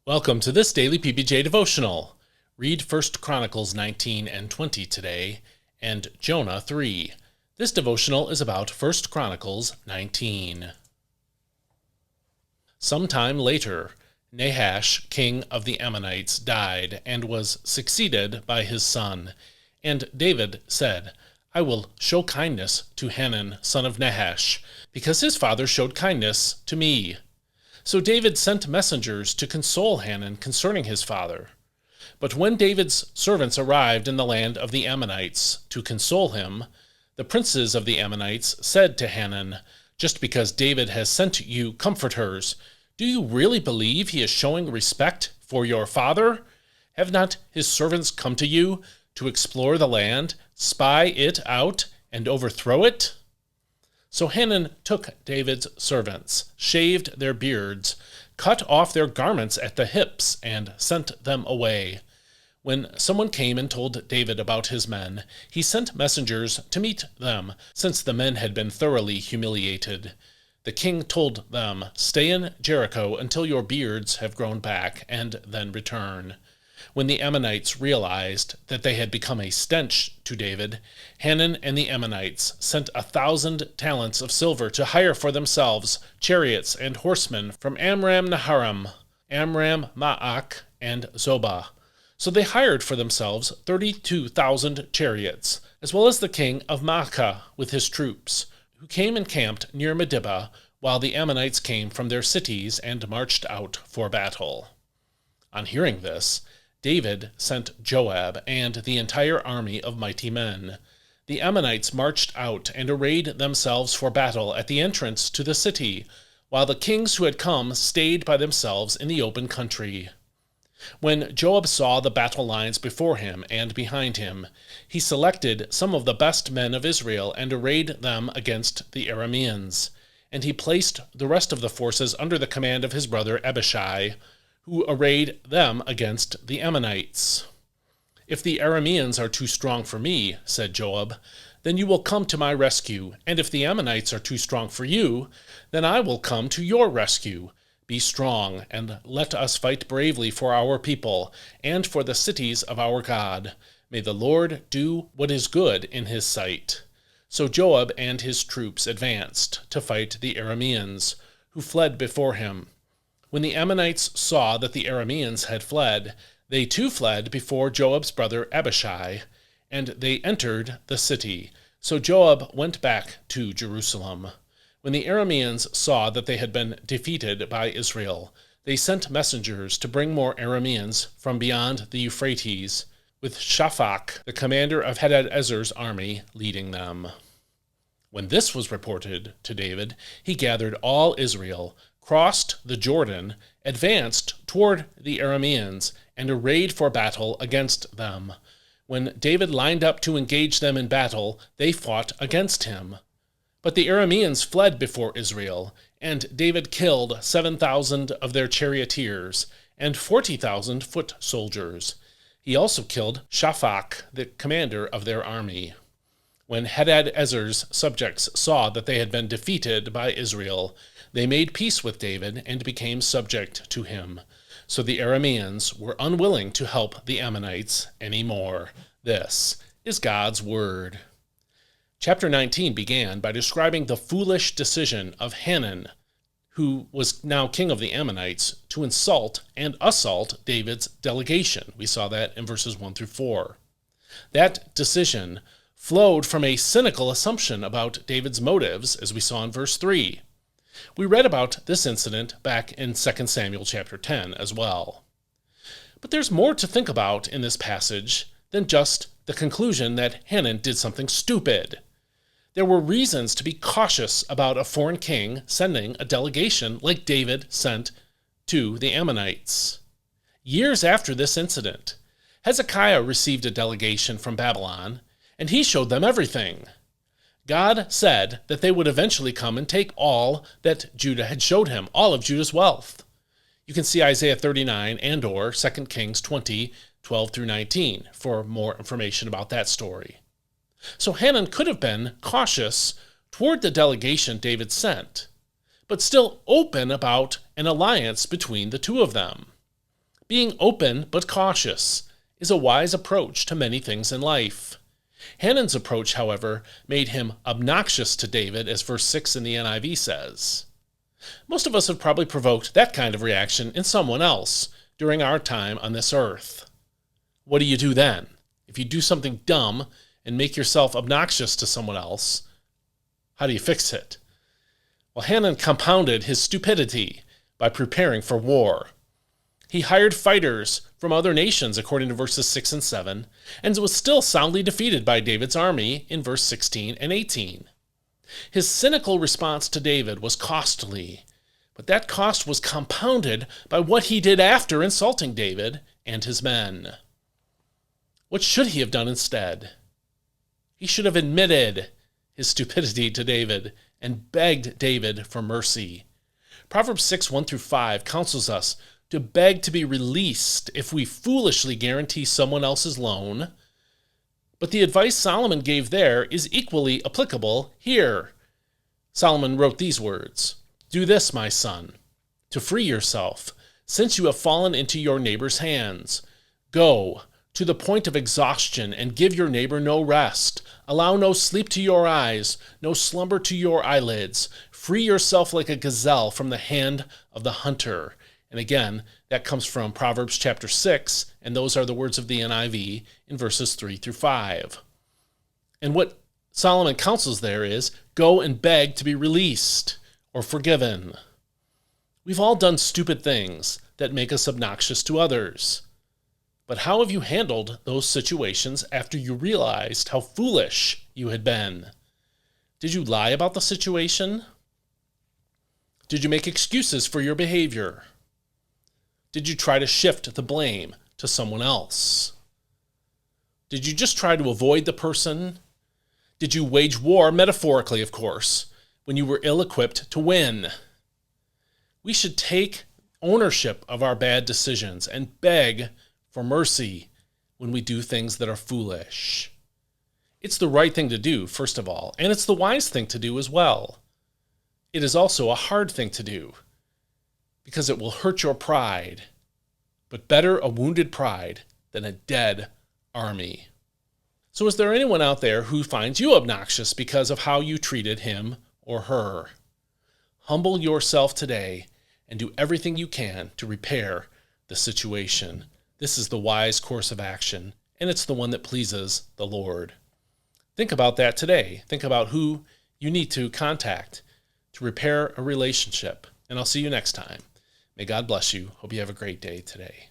Welcome to this daily PBJ devotional. Read 1 Chronicles 19 and 20 today, and Jonah 3. This devotional is about 1 Chronicles 19. Sometime later, Nahash, king of the Ammonites, died and was succeeded by his son. And David said, I will show kindness to Hanun, son of Nahash, because his father showed kindness to me. So David sent messengers to console Hanun concerning his father. But when David's servants arrived in the land of the Ammonites to console him, the princes of the Ammonites said to Hanun, Just because David has sent you comforters, do you really believe he is showing respect for your father? Have not his servants come to you to explore the land, spy it out, and overthrow it? So Hanun took David's servants, shaved their beards, cut off their garments at the hips, and sent them away. When someone came and told David about his men, he sent messengers to meet them, since the men had been thoroughly humiliated. The king told them, Stay in Jericho until your beards have grown back, and then return. When the Ammonites realized that they had become a stench to David, Hanun and the Ammonites sent 1,000 talents of silver to hire for themselves chariots and horsemen from Amram-Naharaim, Amram-Maach, and Zobah. So they hired for themselves 32,000 chariots, as well as the king of Maacah with his troops, who came and camped near Medeba, while the Ammonites came from their cities and marched out for battle. On hearing this, David sent Joab and the entire army of mighty men. The Ammonites marched out and arrayed themselves for battle at the entrance to the city, while the kings who had come stayed by themselves in the open country. When Joab saw the battle lines before him and behind him, he selected some of the best men of Israel and arrayed them against the Arameans. And he placed the rest of the forces under the command of his brother Abishai, who arrayed them against the Ammonites. If the Arameans are too strong for me, said Joab, then you will come to my rescue, and if the Ammonites are too strong for you, then I will come to your rescue. Be strong, and let us fight bravely for our people, and for the cities of our God. May the Lord do what is good in his sight. So Joab and his troops advanced to fight the Arameans, who fled before him. When the Ammonites saw that the Arameans had fled, they too fled before Joab's brother Abishai, and they entered the city. So Joab went back to Jerusalem. When the Arameans saw that they had been defeated by Israel, they sent messengers to bring more Arameans from beyond the Euphrates, with Shaphat, the commander of Hadadezer's army, leading them. When this was reported to David, he gathered all Israel, crossed the Jordan, advanced toward the Arameans, and arrayed for battle against them. When David lined up to engage them in battle, they fought against him. But the Arameans fled before Israel, and David killed 7,000 of their charioteers and 40,000 foot soldiers. He also killed Shaphat, the commander of their army. When Hadadezer's subjects saw that they had been defeated by Israel, they made peace with David and became subject to him. So the Arameans were unwilling to help the Ammonites anymore. This is God's word. Chapter 19 began by describing the foolish decision of Hanun, who was now king of the Ammonites, to insult and assault David's delegation. We saw that in verses 1 through 4. That decision flowed from a cynical assumption about David's motives, as we saw in verse 3. We read about this incident back in 2 Samuel chapter 10 as well. But there's more to think about in this passage than just the conclusion that Hanun did something stupid. There were reasons to be cautious about a foreign king sending a delegation like David sent to the Ammonites. Years after this incident, Hezekiah received a delegation from Babylon, and he showed them everything. God said that they would eventually come and take all that Judah had showed him, all of Judah's wealth. You can see Isaiah 39 and or 2 Kings 20, 12 through 19 for more information about that story. So Hanun could have been cautious toward the delegation David sent, but still open about an alliance between the two of them. Being open but cautious is a wise approach to many things in life. Hanan's approach, however, made him obnoxious to David, as verse 6 in the NIV says. Most of us have probably provoked that kind of reaction in someone else during our time on this earth. What do you do then? If you do something dumb and make yourself obnoxious to someone else, how do you fix it? Well, Hanan compounded his stupidity by preparing for war. He hired fighters from other nations, according to verses 6 and 7, and was still soundly defeated by David's army in verse 16 and 18. His cynical response to David was costly, but that cost was compounded by what he did after insulting David and his men. What should he have done instead? He should have admitted his stupidity to David and begged David for mercy. Proverbs 6, 1-5 counsels us to beg to be released if we foolishly guarantee someone else's loan. But the advice Solomon gave there is equally applicable here. Solomon wrote these words, "Do this, my son, to free yourself, since you have fallen into your neighbor's hands. Go to the point of exhaustion and give your neighbor no rest. Allow no sleep to your eyes, no slumber to your eyelids. Free yourself like a gazelle from the hand of the hunter." And again, that comes from Proverbs chapter 6, and those are the words of the NIV in verses 3-5. And what Solomon counsels there is, go and beg to be released or forgiven. We've all done stupid things that make us obnoxious to others. But how have you handled those situations after you realized how foolish you had been? Did you lie about the situation? Did you make excuses for your behavior? Did you try to shift the blame to someone else? Did you just try to avoid the person? Did you wage war, metaphorically of course, when you were ill-equipped to win? We should take ownership of our bad decisions and beg for mercy when we do things that are foolish. It's the right thing to do, first of all, and it's the wise thing to do as well. It is also a hard thing to do, because it will hurt your pride, but better a wounded pride than a dead army. So is there anyone out there who finds you obnoxious because of how you treated him or her? Humble yourself today and do everything you can to repair the situation. This is the wise course of action, and it's the one that pleases the Lord. Think about that today. Think about who you need to contact to repair a relationship, and I'll see you next time. May God bless you. Hope you have a great day today.